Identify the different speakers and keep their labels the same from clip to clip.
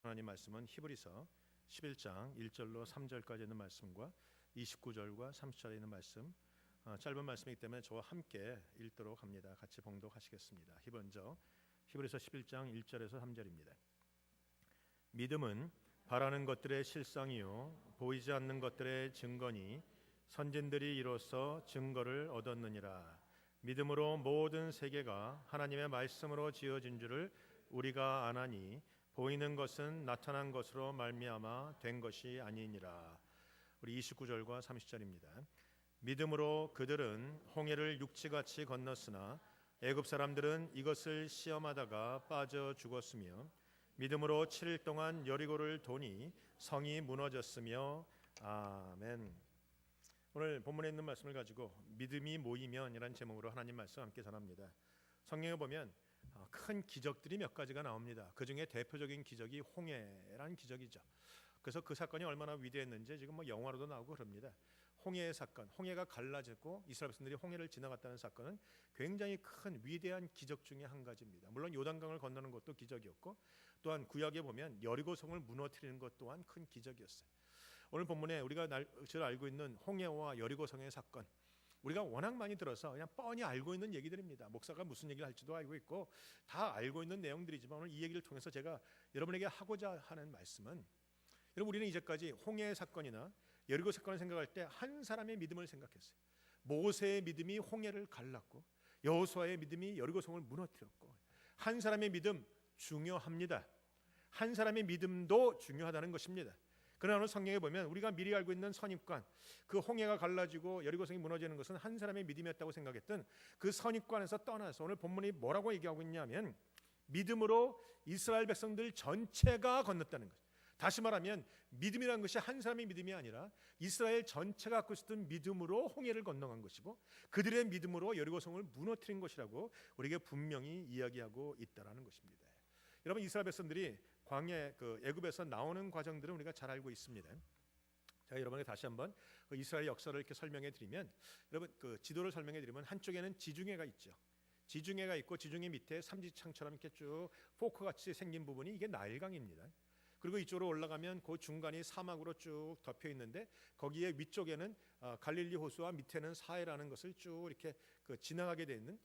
Speaker 1: 하나님 말씀은 히브리서 11장 1절로 3절까지 있는 말씀과 29절과 30절에 있는 말씀, 짧은 말씀이기 때문에 저와 함께 읽도록 합니다. 같이 봉독하시겠습니다. 먼저 히브리서 11장 1절에서 3절입니다. 믿음은 바라는 것들의 실상이요 보이지 않는 것들의 증거니 선진들이 이로써 증거를 얻었느니라. 믿음으로 모든 세계가 하나님의 말씀으로 지어진 줄을 우리가 아나니 보이는 것은 나타난 것으로 말미암아 된 것이 아니니라. 우리 29절과 30절입니다. 믿음으로 그들은 홍해를 육지같이 건넜으나 애굽 사람들은 이것을 시험하다가 빠져 죽었으며 믿음으로 7일 동안 여리고를 도니 성이 무너졌으며. 아멘. 오늘 본문에 있는 말씀을 가지고 믿음이 모이면이라는 제목으로 하나님 말씀 함께 전합니다. 성경에 보면 큰 기적들이 몇 가지가 나옵니다. 그 중에 대표적인 기적이 홍해라는 기적이죠. 그래서 그 사건이 얼마나 위대했는지 지금 영화로도 나오고 그럽니다. 홍해의 사건, 홍해가 갈라지고 이스라엘 백성들이 홍해를 지나갔다는 사건은 굉장히 큰 위대한 기적 중에 한 가지입니다. 물론 요단강을 건너는 것도 기적이었고, 또한 구약에 보면 여리고성을 무너뜨리는 것 또한 큰 기적이었어요. 오늘 본문에 우리가 잘 알고 있는 홍해와 여리고성의 사건, 우리가 워낙 많이 들어서 그냥 뻔히 알고 있는 얘기들입니다. 목사가 무슨 얘기를 할지도 알고 있고 다 알고 있는 내용들이지만 오늘 이 얘기를 통해서 제가 여러분에게 하고자 하는 말씀은, 여러분 우리는 이제까지 홍해 사건이나 여리고 사건을 생각할 때 한 사람의 믿음을 생각했어요. 모세의 믿음이 홍해를 갈랐고 여호수아의 믿음이 여리고성을 무너뜨렸고, 한 사람의 믿음 중요합니다. 한 사람의 믿음도 중요하다는 것입니다. 그러나 오늘 성경에 보면 우리가 미리 알고 있는 선입관, 그 홍해가 갈라지고 여리고성이 무너지는 것은 한 사람의 믿음이었다고 생각했던 그 선입관에서 떠나서 오늘 본문이 뭐라고 얘기하고 있냐면 믿음으로 이스라엘 백성들 전체가 건넜다는 것. 다시 말하면 믿음이라는 것이 한 사람의 믿음이 아니라 이스라엘 전체가 갖고 있었던 믿음으로 홍해를 건너간 것이고 그들의 믿음으로 여리고성을 무너뜨린 것이라고 우리에게 분명히 이야기하고 있다는 것입니다. 여러분, 이스라엘 백성들이 광야 애굽에서 나오는 과정들은 우리가 잘 알고 있습니다. 제가 여러분에게 다시 한번 이스라엘 역사를 이렇게 설명해 드리면, 여러분 지도를 설명해 드리면 한쪽에는 지중해가 있죠. 지중해가 있고 지중해 밑에 삼지창처럼 이렇게 쭉 포크 같이 생긴 부분이 이게 나일강입니다. 그리고 이쪽으로 올라가면 그 중간이 사막으로 쭉 덮여 있는데 거기에 위쪽에는 갈릴리 호수와 밑에는 사해라는 것을 쭉 이렇게 지나가게 돼 있는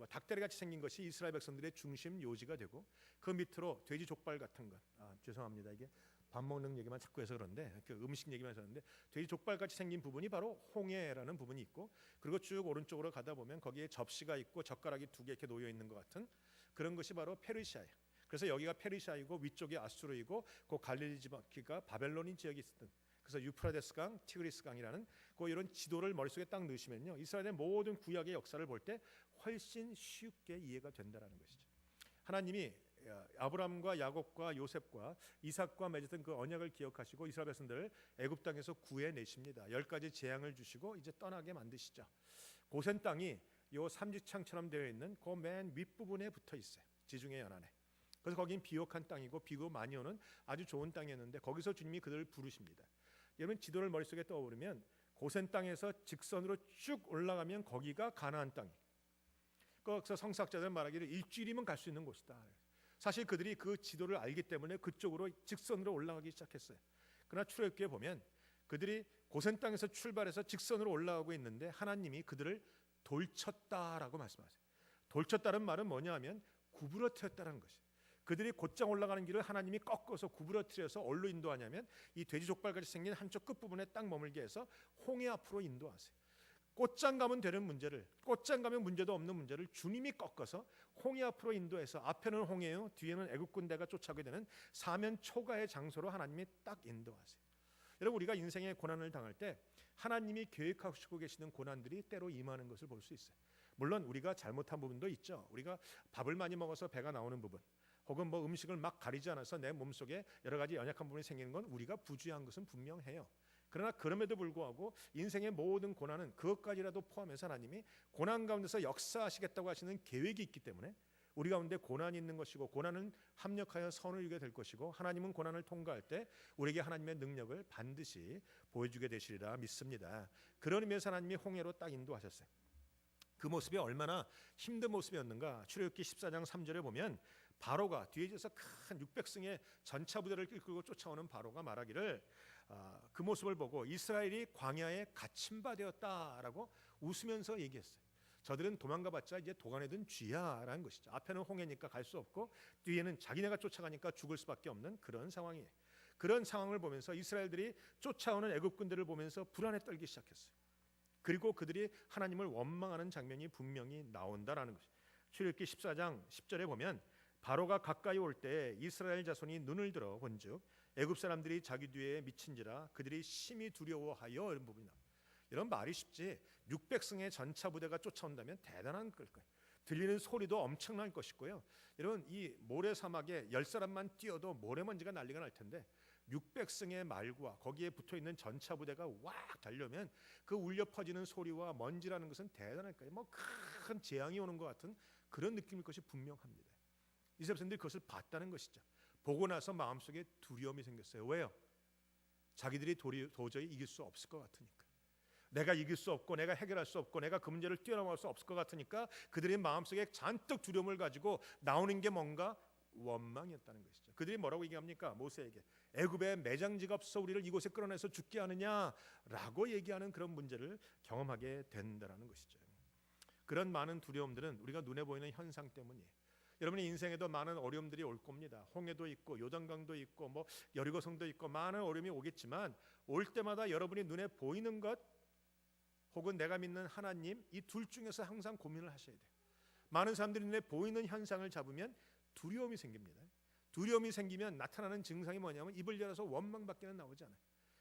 Speaker 1: 닭다리 같이 생긴 것이 이스라엘 백성들의 중심 요지가 되고, 그 밑으로 돼지 족발 같은 것, 죄송합니다, 이게 밥 먹는 얘기만 자꾸 해서 그런데 음식 얘기만 해서 그런데 돼지 족발 같이 생긴 부분이 바로 홍해라는 부분이 있고, 그리고 쭉 오른쪽으로 가다 보면 거기에 접시가 있고 젓가락이 두 개 이렇게 놓여 있는 것 같은 그런 것이 바로 페르시아예요. 그래서 여기가 페르시아이고 위쪽이 아수르이고 그 갈릴리 지방기가 바벨론인 지역이 있었던, 그래서 유프라데스 강, 티그리스 강이라는 이런 지도를 머릿속에 딱 넣으시면요, 이스라엘의 모든 구약의 역사를 볼 때 훨씬 쉽게 이해가 된다는 것이죠. 하나님이 아브라함과 야곱과 요셉과 이삭과 맺었던 그 언약을 기억하시고 이스라엘 백성들을 애굽 땅에서 구해내십니다. 10가지 재앙을 주시고 이제 떠나게 만드시죠. 고센 땅이 요 삼지창처럼 되어 있는 그 맨 윗부분에 붙어 있어요. 지중해 연안에. 그래서 거긴 비옥한 땅이고 비가 많이 오는 아주 좋은 땅이었는데 거기서 주님이 그들을 부르십니다. 여러분, 지도를 머릿속에 떠오르면 고센 땅에서 직선으로 쭉 올라가면 거기가 가나안 땅이. 그래서 성서학자들은 말하기를 일주일이면 갈 수 있는 곳이다. 사실 그들이 그 지도를 알기 때문에 그쪽으로 직선으로 올라가기 시작했어요. 그러나 출애굽기에 보면 그들이 고센 땅에서 출발해서 직선으로 올라가고 있는데 하나님이 그들을 돌쳤다라고 말씀하세요. 돌쳤다는 말은 뭐냐 하면 구부러뜨렸다는 것이에요. 그들이 곧장 올라가는 길을 하나님이 꺾어서 구부러뜨려서 어디로 인도하냐면 이 돼지 족발같이 생긴 한쪽 끝부분에 딱 머물게 해서 홍해 앞으로 인도하세요. 곧장 가면 되는 문제를, 곧장 가면 문제도 없는 문제를 주님이 꺾어서 홍해 앞으로 인도해서 앞에는 홍해요, 뒤에는 애굽 군대가 쫓아오게 되는 사면 초가의 장소로 하나님이 딱 인도하세요. 여러분, 우리가 인생의 고난을 당할 때 하나님이 계획하시고 계시는 고난들이 때로 임하는 것을 볼 수 있어요. 물론 우리가 잘못한 부분도 있죠. 우리가 밥을 많이 먹어서 배가 나오는 부분, 혹은 음식을 막 가리지 않아서 내 몸속에 여러 가지 연약한 부분이 생기는 건 우리가 부주의한 것은 분명해요. 그러나 그럼에도 불구하고 인생의 모든 고난은 그것까지라도 포함해서 하나님이 고난 가운데서 역사하시겠다고 하시는 계획이 있기 때문에 우리 가운데 고난이 있는 것이고, 고난은 합력하여 선을 이루게 될 것이고, 하나님은 고난을 통과할 때 우리에게 하나님의 능력을 반드시 보여주게 되시리라 믿습니다. 그런 의미에서 하나님이 홍해로 딱 인도하셨어요. 그 모습이 얼마나 힘든 모습이었는가, 출애굽기 14장 3절에 보면 바로가 뒤에 있어서 큰 600승의 전차 부대를 이끌고 쫓아오는 바로가 말하기를 그 모습을 보고 이스라엘이 광야에 갇힌 바 되었다라고 웃으면서 얘기했어요. 저들은 도망가봤자 이제 도간에 든 쥐야라는 것이죠. 앞에는 홍해니까 갈 수 없고 뒤에는 자기네가 쫓아가니까 죽을 수밖에 없는 그런 상황이에요. 그런 상황을 보면서 이스라엘들이 쫓아오는 애굽군들을 보면서 불안에 떨기 시작했어요. 그리고 그들이 하나님을 원망하는 장면이 분명히 나온다라는 것이죠. 출애굽기 14장 10절에 보면 바로가 가까이 올 때 이스라엘 자손이 눈을 들어 본즉 애굽 사람들이 자기 뒤에 미친지라 그들이 심히 두려워하여 이런 부분이 나옵니다. 이런 말이 쉽지 600승의 전차 부대가 쫓아온다면 대단한 걸 거예요. 들리는 소리도 엄청날 것이고요. 이런 이 모래 사막에 10사람만 뛰어도 모래먼지가 난리가 날 텐데 600승의 말과 거기에 붙어있는 전차 부대가 왁 달려면 그 울려 퍼지는 소리와 먼지라는 것은 대단할 거예요. 뭐 큰 재앙이 오는 것 같은 그런 느낌일 것이 분명합니다. 이스라엘 백성들이 그것을 봤다는 것이죠. 보고 나서 마음속에 두려움이 생겼어요. 왜요? 자기들이 도저히 이길 수 없을 것 같으니까. 내가 이길 수 없고 내가 해결할 수 없고 내가 그 문제를 뛰어넘을 수 없을 것 같으니까 그들의 마음속에 잔뜩 두려움을 가지고 나오는 게 뭔가 원망이었다는 것이죠. 그들이 뭐라고 얘기합니까? 모세에게 애굽에 매장지가 없어 우리를 이곳에 끌어내서 죽게 하느냐라고 얘기하는 그런 문제를 경험하게 된다는 것이죠. 그런 많은 두려움들은 우리가 눈에 보이는 현상 때문이에요. 여러분의 인생에도 많은 어려움들이 올 겁니다. 홍해도 있고 요단강도 있고 뭐 여리고성도 있고 많은 어려움이 오겠지만 올 때마다 여러분이 눈에 보이는 것 혹은 내가 믿는 하나님 이 둘 중에서 항상 고민을 하셔야 돼요. 많은 사람들이 눈에 보이는 현상을 잡으면 두려움이 생깁니다. 두려움이 생기면 나타나는 증상이 뭐냐면 입을 열어서 원망밖에는 나오지 않아요.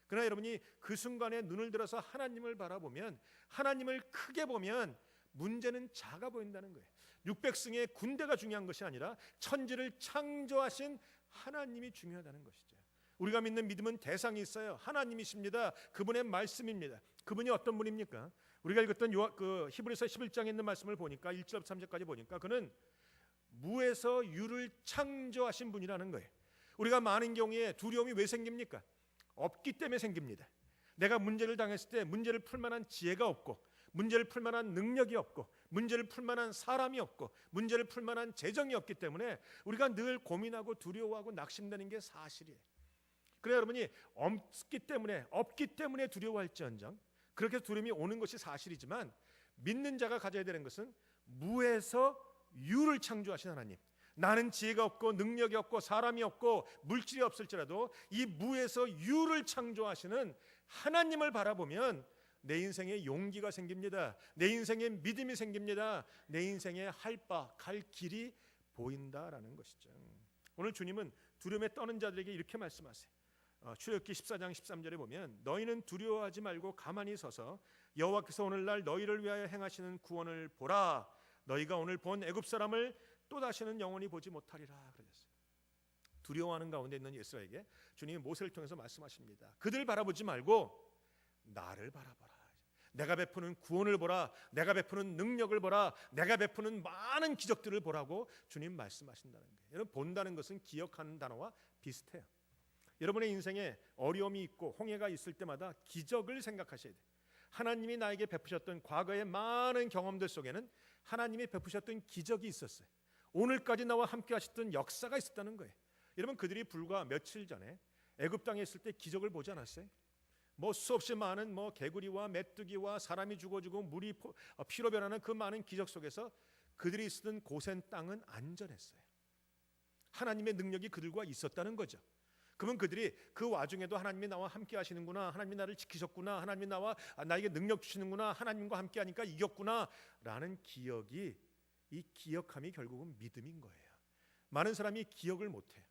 Speaker 1: 그러나 여러분이 그 순간에 눈을 들어서 하나님을 바라보면 하나님을 크게 보면 문제는 작아 보인다는 거예요. 600승의 군대가 중요한 것이 아니라 천지를 창조하신 하나님이 중요하다는 것이죠. 우리가 믿는 믿음은 대상이 있어요. 하나님이십니다. 그분의 말씀입니다. 그분이 어떤 분입니까? 우리가 읽었던 그 히브리서 11장에 있는 말씀을 보니까 1절 3절까지 보니까 그는 무에서 유를 창조하신 분이라는 거예요. 우리가 많은 경우에 두려움이 왜 생깁니까? 없기 때문에 생깁니다. 내가 문제를 당했을 때 문제를 풀 만한 지혜가 없고 문제를 풀 만한 능력이 없고 문제를 풀 만한 사람이 없고 문제를 풀 만한 재정이 없기 때문에 우리가 늘 고민하고 두려워하고 낙심되는 게 사실이에요. 그래 여러분이 없기 때문에 두려워할지언정 그렇게 두려움이 오는 것이 사실이지만 믿는 자가 가져야 되는 것은 무에서 유를 창조하신 하나님, 나는 지혜가 없고 능력이 없고 사람이 없고 물질이 없을지라도 이 무에서 유를 창조하시는 하나님을 바라보면 내 인생에 용기가 생깁니다. 내 인생에 믿음이 생깁니다. 내 인생에 갈 길이 보인다라는 것이죠. 오늘 주님은 두려움에 떠는 자들에게 이렇게 말씀하세요. 출애굽기 14장 13절에 보면 너희는 두려워하지 말고 가만히 서서 여호와께서 오늘날 너희를 위하여 행하시는 구원을 보라. 너희가 오늘 본 애굽 사람을 또 다시는 영원히 보지 못하리라 그러셨어요. 두려워하는 가운데 있는 이스라엘에게 주님이 모세를 통해서 말씀하십니다. 그들 바라보지 말고 나를 바라봐라. 내가 베푸는 구원을 보라. 내가 베푸는 능력을 보라. 내가 베푸는 많은 기적들을 보라고 주님 말씀하신다는 거예요. 여러분 본다는 것은 기억하는 단어와 비슷해요. 여러분의 인생에 어려움이 있고 홍해가 있을 때마다 기적을 생각하셔야 돼요. 하나님이 나에게 베푸셨던 과거의 많은 경험들 속에는 하나님이 베푸셨던 기적이 있었어요. 오늘까지 나와 함께 하셨던 역사가 있었다는 거예요. 여러분 그들이 불과 며칠 전에 애굽 땅에 있을 때 기적을 보지 않았어요? 뭐 수없이 많은 뭐 개구리와 메뚜기와 사람이 죽어지고 물이 피로 변하는 그 많은 기적 속에서 그들이 있었던 고센 땅은 안전했어요. 하나님의 능력이 그들과 있었다는 거죠. 그러면 그들이 그 와중에도 하나님이 나와 함께 하시는구나, 하나님이 나를 지키셨구나, 하나님이 나에게 능력 주시는구나, 하나님과 함께 하니까 이겼구나 라는 기억이, 이 기억함이 결국은 믿음인 거예요. 많은 사람이 기억을 못해요.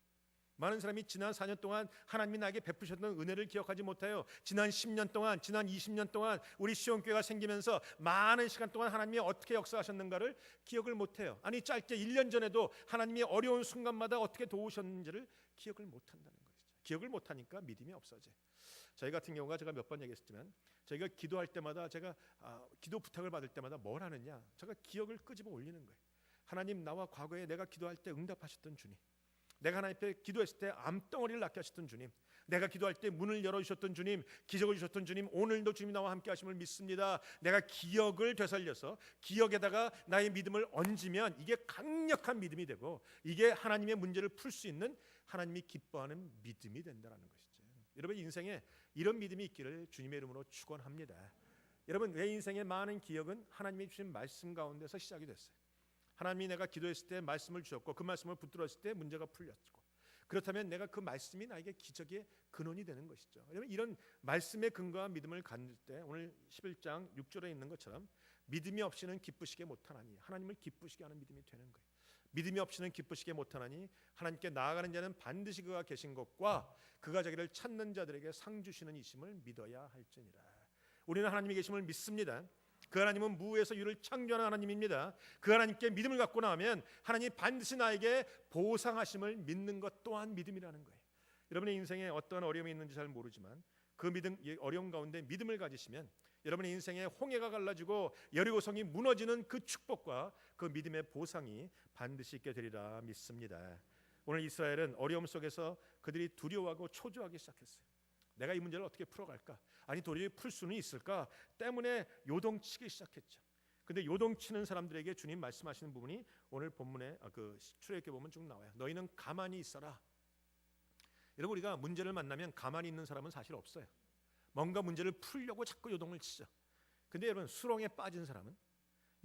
Speaker 1: 많은 사람이 지난 4년 동안 하나님이 나에게 베푸셨던 은혜를 기억하지 못해요. 지난 10년 동안, 지난 20년 동안 우리 시온교회가 생기면서 많은 시간 동안 하나님이 어떻게 역사하셨는가를 기억을 못해요. 아니 짧게 1년 전에도 하나님이 어려운 순간마다 어떻게 도우셨는지를 기억을 못한다는 것이죠. 기억을 못하니까 믿음이 없어져요. 저희 같은 경우가 제가 몇 번 얘기했지만 저희가 기도할 때마다 제가 기도 부탁을 받을 때마다 뭘 하느냐, 제가 기억을 끄집어 올리는 거예요. 하나님 나와 과거에 내가 기도할 때 응답하셨던 주님, 내가 하나님 앞에 기도했을 때 암덩어리를 낫게 하셨던 주님, 내가 기도할 때 문을 열어주셨던 주님, 기적을 주셨던 주님, 오늘도 주님이 나와 함께 하심을 믿습니다. 내가 기억을 되살려서 기억에다가 나의 믿음을 얹으면 이게 강력한 믿음이 되고, 이게 하나님의 문제를 풀 수 있는 하나님이 기뻐하는 믿음이 된다는 것이죠. 여러분 인생에 이런 믿음이 있기를 주님의 이름으로 축원합니다. 여러분, 내 인생의 많은 기억은 하나님이 주신 말씀 가운데서 시작이 됐어요. 하나님이 내가 기도했을 때 말씀을 주셨고, 그 말씀을 붙들었을 때 문제가 풀렸고, 그렇다면 내가 그 말씀이 나에게 기적의 근원이 되는 것이죠. 여러분, 이런 말씀의 근거와 믿음을 갖는 때 오늘 11장 6절에 있는 것처럼 믿음이 없이는 기쁘시게 못하나니, 하나님을 기쁘시게 하는 믿음이 되는 거예요. 믿음이 없이는 기쁘시게 못하나니 하나님께 나아가는 자는 반드시 그가 계신 것과 그가 자기를 찾는 자들에게 상 주시는 이심을 믿어야 할지니라. 우리는 하나님이 계심을 믿습니다. 그 하나님은 무에서 유를 창조하는 하나님입니다. 그 하나님께 믿음을 갖고 나면 하나님이 반드시 나에게 보상하심을 믿는 것 또한 믿음이라는 거예요. 여러분의 인생에 어떤 어려움이 있는지 잘 모르지만 그 믿음, 어려움 가운데 믿음을 가지시면 여러분의 인생에 홍해가 갈라지고 여리고성이 무너지는 그 축복과 그 믿음의 보상이 반드시 있게 되리라 믿습니다. 오늘 이스라엘은 어려움 속에서 그들이 두려워하고 초조하기 시작했어요. 내가 이 문제를 어떻게 풀어갈까? 아니 도저히 풀 수는 있을까? 때문에 요동치기 시작했죠. 근데 요동치는 사람들에게 주님 말씀하시는 부분이 오늘 본문에 그 출애굽기 보면 쭉 나와요. 너희는 가만히 있어라. 여러분, 우리가 문제를 만나면 가만히 있는 사람은 사실 없어요. 뭔가 문제를 풀려고 자꾸 요동을 치죠. 근데 여러분, 수렁에 빠진 사람은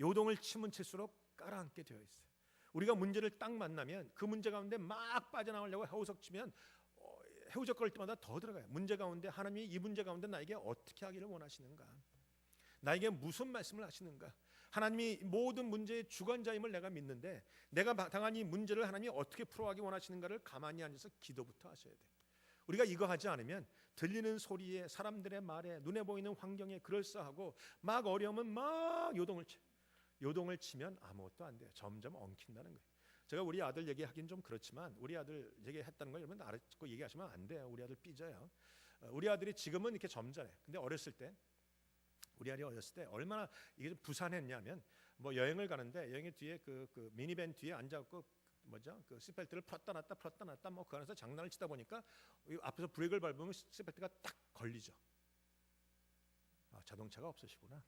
Speaker 1: 요동을 치면 칠수록 깔아앉게 되어 있어요. 우리가 문제를 딱 만나면 그 문제 가운데 막 빠져나오려고 헤우적치면 헤우적거릴 때마다 더 들어가요. 문제 가운데 하나님이 이 문제 가운데 나에게 어떻게 하기를 원하시는가? 나에게 무슨 말씀을 하시는가? 하나님이 모든 문제의 주관자임을 내가 믿는데 내가 당한 이 문제를 하나님이 어떻게 풀어가기 원하시는가를 가만히 앉아서 기도부터 하셔야 돼요. 우리가 이거 하지 않으면 들리는 소리에, 사람들의 말에, 눈에 보이는 환경에 그럴싸하고 막 어려우면 막 요동을 치면 아무것도 안 돼요. 점점 엉킨다는 거예요. 제가 우리 아들 얘기하긴 좀 그렇지만 우리 아들 얘기했다는 걸 여러분 알아듣고 얘기하시면 안 돼요. 우리 아들 삐져요. 우리 아들이 지금은 이렇게 점잖아요. 근데 어렸을 때, 우리 아들이 어렸을 때 얼마나 이게 좀 부산했냐면, 뭐 여행을 가는데 여행의 뒤에 그 미니밴 뒤에 앉아갖고 그 시트벨트를 풀었다 놨다 뭐 그 안에서 장난을 치다 보니까 앞에서 브레이크를 밟으면 시트벨트가 딱 걸리죠. 아, 자동차가 없으시구나.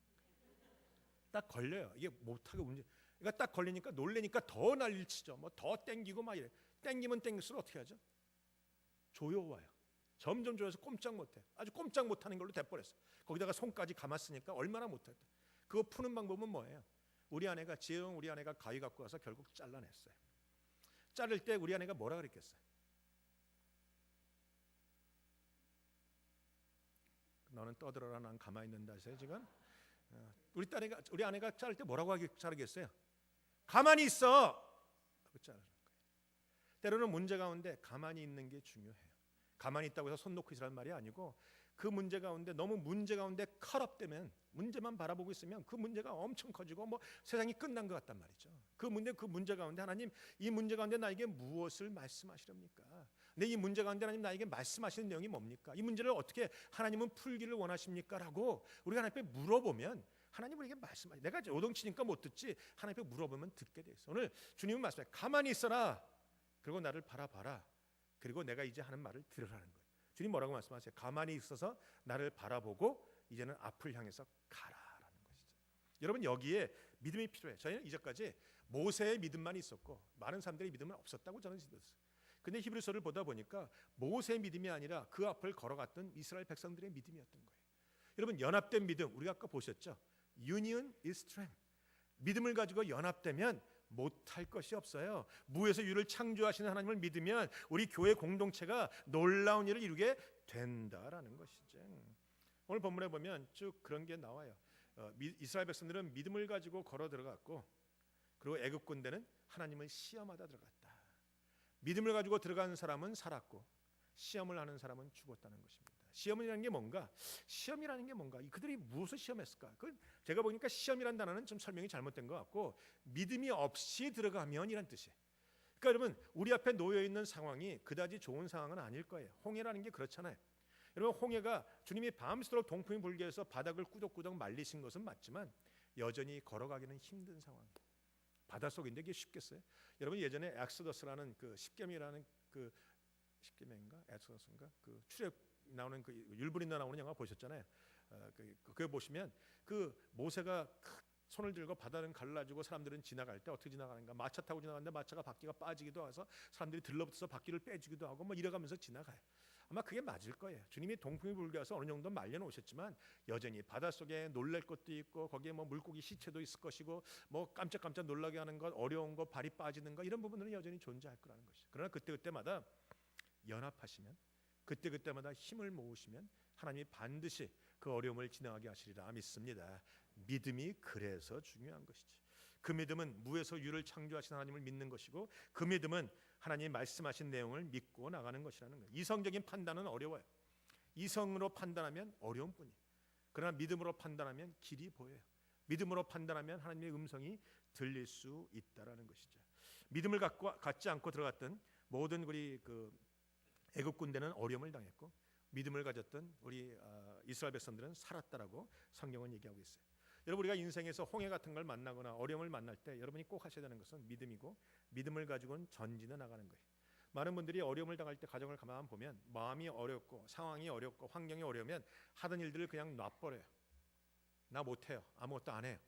Speaker 1: 딱 걸려요. 이게 못하게 그러니까 딱 걸리니까 놀래니까 더 난리를 치죠. 뭐 더 땡기고 막 이래. 땡기면 땡길수록 어떻게 하죠? 조여와요. 점점 조여서 꼼짝 못해. 아주 꼼짝 못하는 걸로 돼버렸어. 거기다가 손까지 감았으니까 얼마나 못했다. 그거 푸는 방법은 뭐예요? 우리 아내가 가위 갖고 와서 결국 잘라냈어요. 자를 때 우리 아내가 뭐라 그랬겠어요? 너는 떠들어라, 난 가만히 있는다 하세요 지금? 우리 아내가 자를 때 뭐라고 자르겠어요? 가만히 있어! 하고 자르는 거예요. 때로는 문제 가운데 가만히 있는 게 중요해요. 가만히 있다고 해서 손 놓고 있으라는 말이 아니고, 그 문제 가운데 너무 문제 가운데 컬업되면, 문제만 바라보고 있으면 그 문제가 엄청 커지고 뭐 세상이 끝난 것 같단 말이죠. 그 문제 가운데 하나님, 이 문제 가운데 나에게 무엇을 말씀하시렵니까? 근데 이 문제 가운데 하나님 나에게 말씀하시는 내용이 뭡니까? 이 문제를 어떻게 하나님은 풀기를 원하십니까? 라고 우리가 하나님 앞에 물어보면 하나님 우리에게 말씀하시. 내가 요동치니까 못 듣지, 하나님 앞에 물어보면 듣게 돼 있어. 오늘 주님은 말씀해, 가만히 있어라. 그리고 나를 바라봐라. 그리고 내가 이제 하는 말을 들으라는 거예요. 주님 뭐라고 말씀하세요? 가만히 있어서 나를 바라보고 이제는 앞을 향해서 가라라는 것이죠. 여러분, 여기에 믿음이 필요해요. 저희는 이제까지 모세의 믿음만 있었고 많은 사람들의 믿음은 없었다고 저는 믿었어요. 근데 히브리서를 보다 보니까 모세의 믿음이 아니라 그 앞을 걸어갔던 이스라엘 백성들의 믿음이었던 거예요. 여러분, 연합된 믿음, 우리가 아까 보셨죠? Union is strength. 믿음을 가지고 연합되면 못할 것이 없어요. 무에서 유를 창조하시는 하나님을 믿으면 우리 교회 공동체가 놀라운 일을 이루게 된다라는 것이죠. 오늘 본문에 보면 쭉 그런 게 나와요. 이스라엘 백성들은 믿음을 가지고 걸어 들어갔고, 그리고 애굽 군대는 하나님을 시험하다 들어갔다. 믿음을 가지고 들어간 사람은 살았고 시험을 하는 사람은 죽었다는 것입니다. 시험이라는 게 뭔가? 그들이 무엇을 시험했을까? 제가 보니까 시험이라는 단어는 좀 설명이 잘못된 것 같고, 믿음이 없이 들어가면이란 뜻이에요. 그러니까 여러분, 우리 앞에 놓여 있는 상황이 그다지 좋은 상황은 아닐 거예요. 홍해라는 게 그렇잖아요. 여러분, 홍해가 주님이 밤새도록 동풍이 불게 해서 바닥을 꾸덕꾸덕 말리신 것은 맞지만 여전히 걸어가기는 힘든 상황이에요. 바닷속인데 이게 쉽겠어요? 여러분, 예전에 엑소더스라는 그 십계명이라는 그 십계명인가 엑소더스인가 그 출애굽 나오는 그 율법인도 나오는 영화 보셨잖아요. 그거 보시면 그 모세가 손을 들고 바다를 갈라주고 사람들은 지나갈 때 어떻게 지나가는가? 마차 타고 지나가는데 마차가 바퀴가 빠지기도 해서 사람들이 들러붙어서 바퀴를 빼주기도 하고 뭐 이래가면서 지나가요. 아마 그게 맞을 거예요. 주님이 동풍이 불게 와서 어느 정도 말려놓으셨지만 여전히 바닷속에 놀랄 것도 있고 거기에 뭐 물고기 시체도 있을 것이고 뭐 깜짝깜짝 놀라게 하는 것, 어려운 것, 발이 빠지는 것 이런 부분들은 여전히 존재할 거라는 것이죠. 그러나 그때그때마다 연합하시면 그때그때마다 힘을 모으시면 하나님이 반드시 그 어려움을 지나가게 하시리라 믿습니다. 믿음이 그래서 중요한 것이지. 그 믿음은 무에서 유를 창조하신 하나님을 믿는 것이고 그 믿음은 하나님이 말씀하신 내용을 믿고 나가는 것이라는 거예요. 이성적인 판단은 어려워요. 이성으로 판단하면 어려운 뿐이에요. 그러나 믿음으로 판단하면 길이 보여요. 믿음으로 판단하면 하나님의 음성이 들릴 수 있다라는 것이죠. 믿음을 갖지 않고 들어갔던 모든 우리 애굽 군대는 어려움을 당했고 믿음을 가졌던 우리 이스라엘 백성들은 살았다라고 성경은 얘기하고 있어요. 여러분 우리가 인생에서 홍해 같은 걸 만나거나 어려움을 만날 때 여러분이 꼭 하셔야 되는 것은 믿음이고 믿음을 가지고는 전진해 나가는 거예요. 많은 분들이 어려움을 당할 때 가정을 가만 보면 마음이 어렵고 상황이 어렵고 환경이 어려우면 하던 일들을 그냥 놔버려요. 나 못해요. 아무것도 안 해요.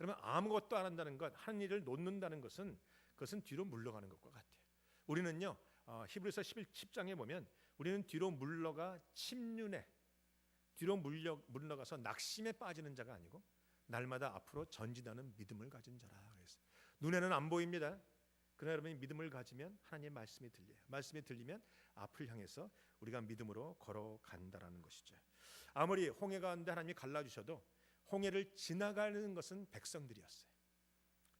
Speaker 1: 여러분 아무것도 안 한다는 것, 한 일을 놓는다는 것은 그것은 뒤로 물러가는 것과 같아요. 우리는요 히브리서 10장에 보면 우리는 뒤로 물러가 침륜에 뒤로 물러가서 낙심에 빠지는 자가 아니고 날마다 앞으로 전진하는 믿음을 가진 자라 그랬어요. 눈에는 안 보입니다. 그러나 여러분이 믿음을 가지면 하나님의 말씀이 들려요. 말씀이 들리면 앞을 향해서 우리가 믿음으로 걸어간다라는 것이죠. 아무리 홍해 가운데 하나님이 갈라주셔도 홍해를 지나가는 것은 백성들이었어요.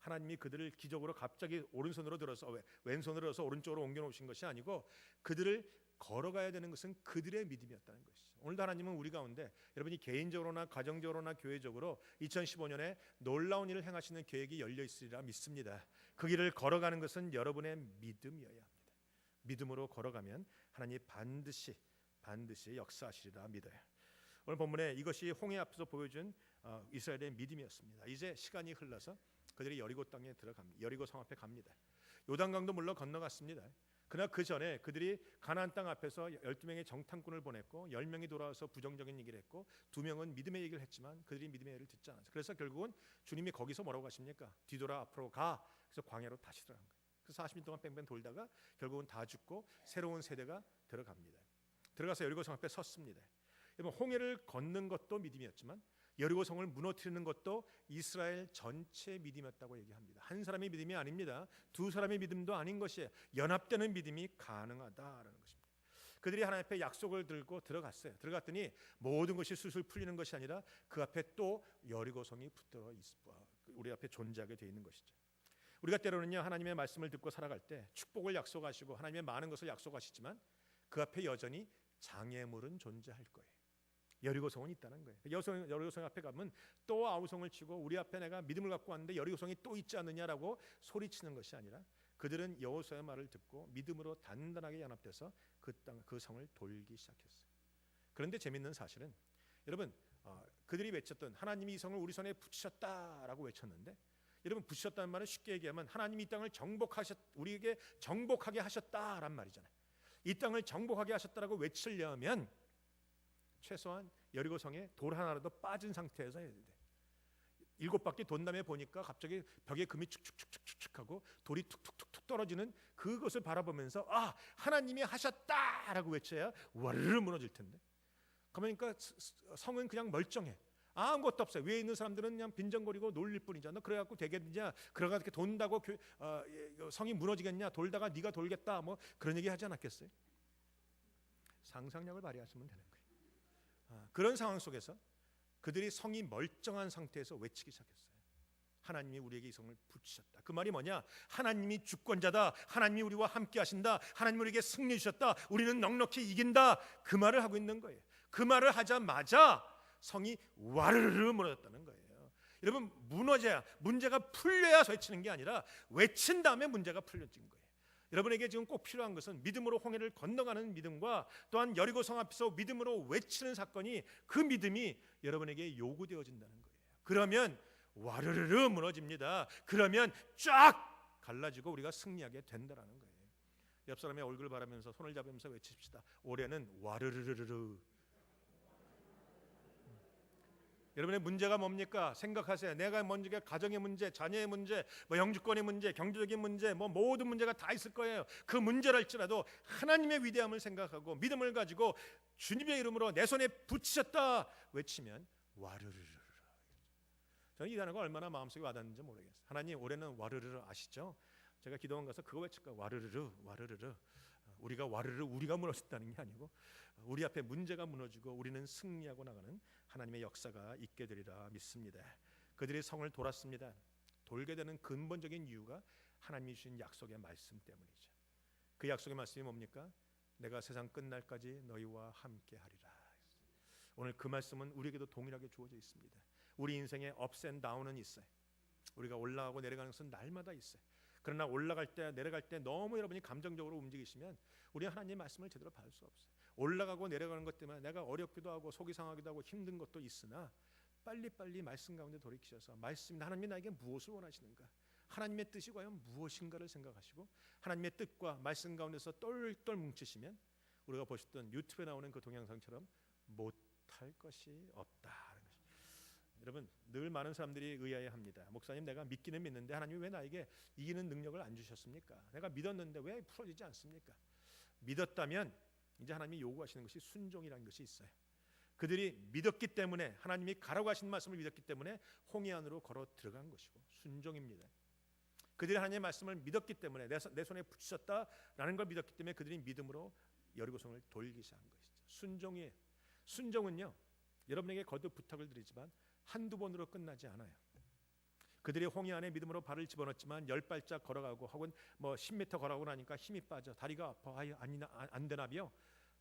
Speaker 1: 하나님이 그들을 기적으로 갑자기 오른손으로 들어서 왼손으로 들어서 오른쪽으로 옮겨놓으신 것이 아니고 그들을 걸어가야 되는 것은 그들의 믿음이었다는 것이죠. 오늘도 하나님은 우리 가운데 여러분이 개인적으로나 가정적으로나 교회적으로 2015년에 놀라운 일을 행하시는 계획이 열려 있으리라 믿습니다. 그 길을 걸어가는 것은 여러분의 믿음이어야 합니다. 믿음으로 걸어가면 하나님이 반드시 역사하시리라 믿어요. 오늘 본문에 이것이 홍해 앞에서 보여준 이스라엘의 믿음이었습니다. 이제 시간이 흘러서 그들이 여리고 땅에 들어갑니다. 여리고 성 앞에 갑니다. 요단강도 물러 건너갔습니다. 그러나 그 전에 그들이 가나안 땅 앞에서 12명의 정탐꾼을 보냈고 10명이 돌아와서 부정적인 얘기를 했고 2명은 믿음의 얘기를 했지만 그들이 믿음의 얘기를 듣지 않았어요. 그래서 결국은 주님이 거기서 뭐라고 하십니까? 뒤돌아 앞으로 가. 그래서 광야로 다시 들어간 거예요. 그래서 40년 동안 뺑뺑 돌다가 결국은 다 죽고 새로운 세대가 들어갑니다. 들어가서 여리고 성 앞에 섰습니다. 여러분 홍해를 걷는 것도 믿음이었지만 여리고 성을 무너뜨리는 것도 이스라엘 전체의 믿음이었다고 얘기합니다. 한 사람의 믿음이 아닙니다. 두 사람의 믿음도 아닌 것이에요. 연합되는 믿음이 가능하다라는 것입니다. 그들이 하나님 앞에 약속을 들고 들어갔어요. 들어갔더니 모든 것이 술술 풀리는 것이 아니라 그 앞에 또 여리고 성이 붙들어 우리 앞에 존재하게 되어 있는 것이죠. 우리가 때로는요 하나님의 말씀을 듣고 살아갈 때 축복을 약속하시고 하나님의 많은 것을 약속하시지만 그 앞에 여전히 장애물은 존재할 거예요. 여리고성은 있다는 거예요. 여리고성 앞에 가면 또 아우성을 치고 우리 앞에 내가 믿음을 갖고 왔는데 여리고성이 또 있지 않느냐라고 소리치는 것이 아니라 그들은 여호수아의 말을 듣고 믿음으로 단단하게 연합돼서 그 성을 돌기 시작했어요. 그런데 재밌는 사실은 여러분 그들이 외쳤던 하나님이 이 성을 우리 손에 붙이셨다라고 외쳤는데 여러분 붙이셨다는 말은 쉽게 얘기하면 하나님이 이 땅을 우리에게 정복하게 하셨다란 말이잖아요. 이 땅을 정복하게 하셨다라고 외치려면 최소한 여리고성에 돌 하나라도 빠진 상태에서 해야 돼. 7바퀴 돈 다음에 보니까 갑자기 벽에 금이 축축축축축하고 돌이 툭툭툭툭 떨어지는 그것을 바라보면서 아 하나님이 하셨다라고 외쳐야 와르르 무너질 텐데. 그러니까 성은 그냥 멀쩡해. 아무것도 없어요. 위에 있는 사람들은 그냥 빈정거리고 놀릴 뿐이잖아. 그래갖고 되겠냐? 그래가 이렇게 돈다고 성이 무너지겠냐? 돌다가 네가 돌겠다. 뭐 그런 얘기 하지 않았겠어요? 상상력을 발휘하시면 되는 거예요. 그런 상황 속에서 그들이 성이 멀쩡한 상태에서 외치기 시작했어요. 하나님이 우리에게 이 성을 붙이셨다. 그 말이 뭐냐? 하나님이 주권자다. 하나님이 우리와 함께 하신다. 하나님이 우리에게 승리 주셨다. 우리는 넉넉히 이긴다. 그 말을 하고 있는 거예요. 그 말을 하자마자 성이 와르르 무너졌다는 거예요. 여러분 무너져야 문제가 풀려야 외치는 게 아니라 외친 다음에 문제가 풀려진 거예요. 여러분에게 지금 꼭 필요한 것은 믿음으로 홍해를 건너가는 믿음과 또한 여리고성 앞에서 믿음으로 외치는 사건이 그 믿음이 여러분에게 요구되어진다는 거예요. 그러면 와르르르 무너집니다. 그러면 쫙 갈라지고 우리가 승리하게 된다는 거예요. 옆 사람의 얼굴 바라면서 손을 잡으면서 외칩시다. 올해는 와르르르르. 여러분의 문제가 뭡니까? 생각하세요. 내가 먼저 가정의 문제, 자녀의 문제, 영주권의 문제, 경제적인 문제, 모든 문제가 다 있을 거예요. 그 문제를 할지라도 하나님의 위대함을 생각하고 믿음을 가지고 주님의 이름으로 내 손에 붙이셨다 외치면 와르르르. 저는 이 단어가 얼마나 마음속에 와닿는지 모르겠어요. 하나님, 올해는 와르르르 아시죠? 제가 기도원 가서 그거 외칠까? 와르르르 와르르르. 우리가 와르르 우리가 무너진다는 게 아니고 우리 앞에 문제가 무너지고 우리는 승리하고 나가는 하나님의 역사가 있게 되리라 믿습니다. 그들이 성을 돌았습니다. 돌게 되는 근본적인 이유가 하나님이 주신 약속의 말씀 때문이죠. 그 약속의 말씀이 뭡니까? 내가 세상 끝날까지 너희와 함께 하리라. 오늘 그 말씀은 우리에게도 동일하게 주어져 있습니다. 우리 인생에 ups and down은 있어요. 우리가 올라가고 내려가는 것은 날마다 있어요. 그러나 올라갈 때 내려갈 때 너무 여러분이 감정적으로 움직이시면 우리 하나님의 말씀을 제대로 받을 수 없어요. 올라가고 내려가는 것 때문에 내가 어렵기도 하고 속이 상하기도 하고 힘든 것도 있으나 빨리빨리 말씀 가운데 돌이키셔서 말씀, 하나님이 나에게 무엇을 원하시는가, 하나님의 뜻이 과연 무엇인가를 생각하시고 하나님의 뜻과 말씀 가운데서 똘똘 뭉치시면 우리가 보셨던 유튜브에 나오는 그 동영상처럼 못할 것이 없다. 여러분, 늘 많은 사람들이 의아해합니다. 목사님, 내가 믿기는 믿는데 하나님이 왜 나에게 이기는 능력을 안 주셨습니까? 내가 믿었는데 왜 풀어지지 않습니까? 믿었다면 이제 하나님이 요구하시는 것이 순종이라는 것이 있어요. 그들이 믿었기 때문에, 하나님이 가라고 하신 말씀을 믿었기 때문에 홍해 안으로 걸어 들어간 것이고 순종입니다. 그들이 하나님의 말씀을 믿었기 때문에, 내 손에 붙이셨다라는 걸 믿었기 때문에 그들이 믿음으로 여리고성을 돌기 시작한 것이죠. 순종이에요. 순종은요, 여러분에게 거듭 부탁을 드리지만 한두 번으로 끝나지 않아요. 그들이 홍해 안에 믿음으로 발을 집어넣었지만 10발짝 걸어가고 혹은 10m 걸어가고 나니까 힘이 빠져 다리가 아파, 안 되나비요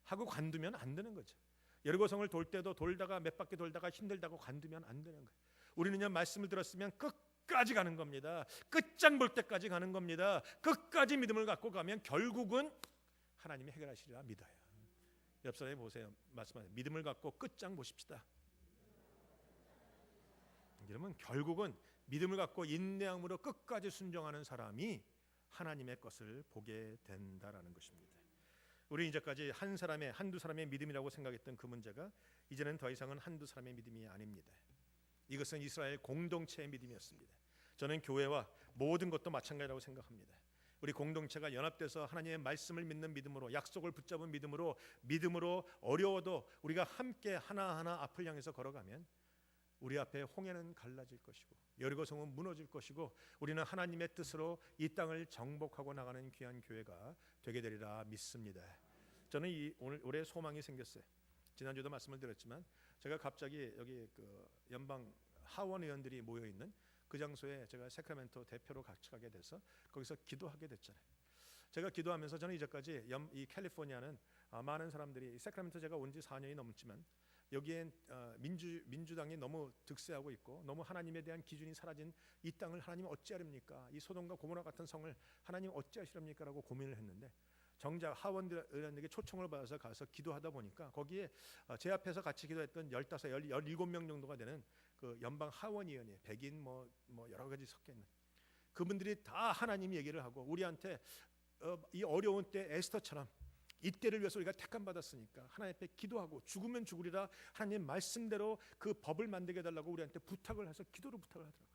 Speaker 1: 하고 관두면 안 되는 거죠. 여리고성을 돌 때도 돌다가 몇 바퀴 돌다가 힘들다고 관두면 안 되는 거예요. 우리는요, 말씀을 들었으면 끝까지 가는 겁니다. 끝장 볼 때까지 가는 겁니다. 끝까지 믿음을 갖고 가면 결국은 하나님이 해결하시리라 믿어요. 옆 사람에 보세요. 말씀하세요. 믿음을 갖고 끝장 보십시다. 여러분, 결국은 믿음을 갖고 인내함으로 끝까지 순종하는 사람이 하나님의 것을 보게 된다라는 것입니다. 우리 이제까지 한두 사람의 믿음이라고 생각했던 그 문제가 이제는 더 이상은 한두 사람의 믿음이 아닙니다. 이것은 이스라엘 공동체의 믿음이었습니다. 저는 교회와 모든 것도 마찬가지라고 생각합니다. 우리 공동체가 연합돼서 하나님의 말씀을 믿는 믿음으로, 약속을 붙잡은 믿음으로 어려워도 우리가 함께 하나하나 앞을 향해서 걸어가면 우리 앞에 홍해는 갈라질 것이고 여리고성은 무너질 것이고 우리는 하나님의 뜻으로 이 땅을 정복하고 나가는 귀한 교회가 되게 되리라 믿습니다. 저는 올해 소망이 생겼어요. 지난주도 말씀을 드렸지만 제가 갑자기 여기 그 연방 하원 의원들이 모여 있는 그 장소에 제가 세크라멘토 대표로 같이 가게 돼서 거기서 기도하게 됐잖아요. 제가 기도하면서 저는 이제까지 이 캘리포니아는 많은 사람들이, 세크라멘토 제가 온 지 4년이 넘었지만 여기엔 민주당이 너무 득세하고 있고 너무 하나님에 대한 기준이 사라진 이 땅을 하나님 어찌하렵니까? 이 소돔과 고모라 같은 성을 하나님 어찌하시렵니까? 라고 고민을 했는데 정작 하원들에게 초청을 받아서 가서 기도하다 보니까 거기에 제 앞에서 같이 기도했던 17명 정도가 되는 그 연방 하원의원이에요. 백인 여러 가지 섞여 있는 그분들이 다 하나님 얘기를 하고 우리한테 이 어려운 때 에스더처럼 이때를 위해서 우리가 택함 받았으니까 하나님 앞에 기도하고 죽으면 죽으리라 하나님 말씀대로 그 법을 만들게 해달라고 우리한테 부탁을 해서 부탁을 하더라고요.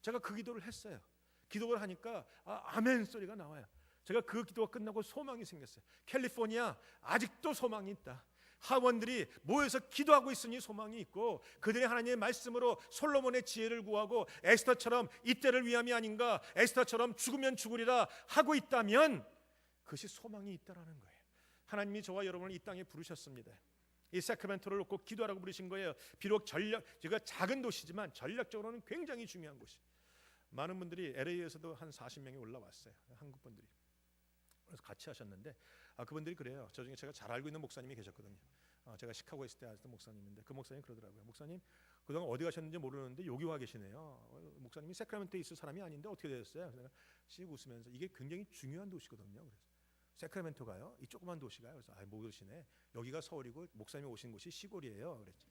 Speaker 1: 제가 그 기도를 했어요. 기도를 하니까 아멘 소리가 나와요. 제가 그 기도가 끝나고 소망이 생겼어요. 캘리포니아 아직도 소망이 있다. 하원들이 모여서 기도하고 있으니 소망이 있고 그들이 하나님의 말씀으로 솔로몬의 지혜를 구하고 에스더처럼 이때를 위함이 아닌가, 에스더처럼 죽으면 죽으리라 하고 있다면 그것이 소망이 있다라는 거예요. 하나님이 저와 여러분을 이 땅에 부르셨습니다. 이 세크라멘토를 놓고 기도하라고 부르신 거예요. 비록 제가 작은 도시지만 전략적으로는 굉장히 중요한 곳이. 많은 분들이 LA에서도 한 40명이 올라왔어요. 한국 분들이. 그래서 같이 하셨는데 그분들이 그래요. 저 중에 제가 잘 알고 있는 목사님이 계셨거든요. 제가 시카고에 있을 때 아셨던 목사님인데 그 목사님 그러더라고요. 목사님 그동안 어디 가셨는지 모르는데 여기 와 계시네요. 목사님이 세크라멘토에 있을 사람이 아닌데 어떻게 되셨어요? 그래서 내가 씩 웃으면서 이게 굉장히 중요한 도시거든요. 그래서 세크라멘토가요? 이 조그만 도시가요? 그래서 모르시네. 여기가 서울이고 목사님이 오신 곳이 시골이에요. 그랬지.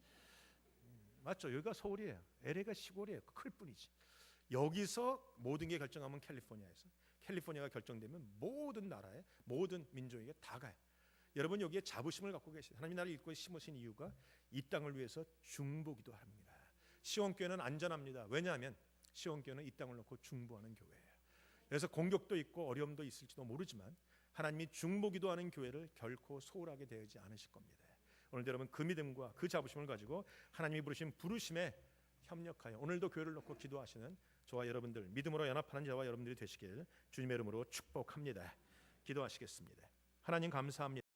Speaker 1: 맞죠? 여기가 서울이에요. LA가 시골이에요. 클 뿐이지. 여기서 모든 게 결정하면 캘리포니아에서. 캘리포니아가 결정되면 모든 나라에 모든 민족에게 다 가요. 여러분 여기에 자부심을 갖고 계시죠. 하나님이 나를 일구에 심으신 이유가 이 땅을 위해서 중보기도 합니다. 시온교회는 안전합니다. 왜냐하면 시온교회는 이 땅을 놓고 중보하는 교회예요. 그래서 공격도 있고 어려움도 있을지도 모르지만 하나님이 중보기도하는 교회를 결코 소홀하게 대하지 않으실 겁니다. 오늘도 여러분 그 믿음과 그 자부심을 가지고 하나님이 부르신 부르심에 협력하여 오늘도 교회를 놓고 기도하시는 저와 여러분들, 믿음으로 연합하는 저와 여러분들이 되시길 주님의 이름으로 축복합니다. 기도하시겠습니다. 하나님 감사합니다.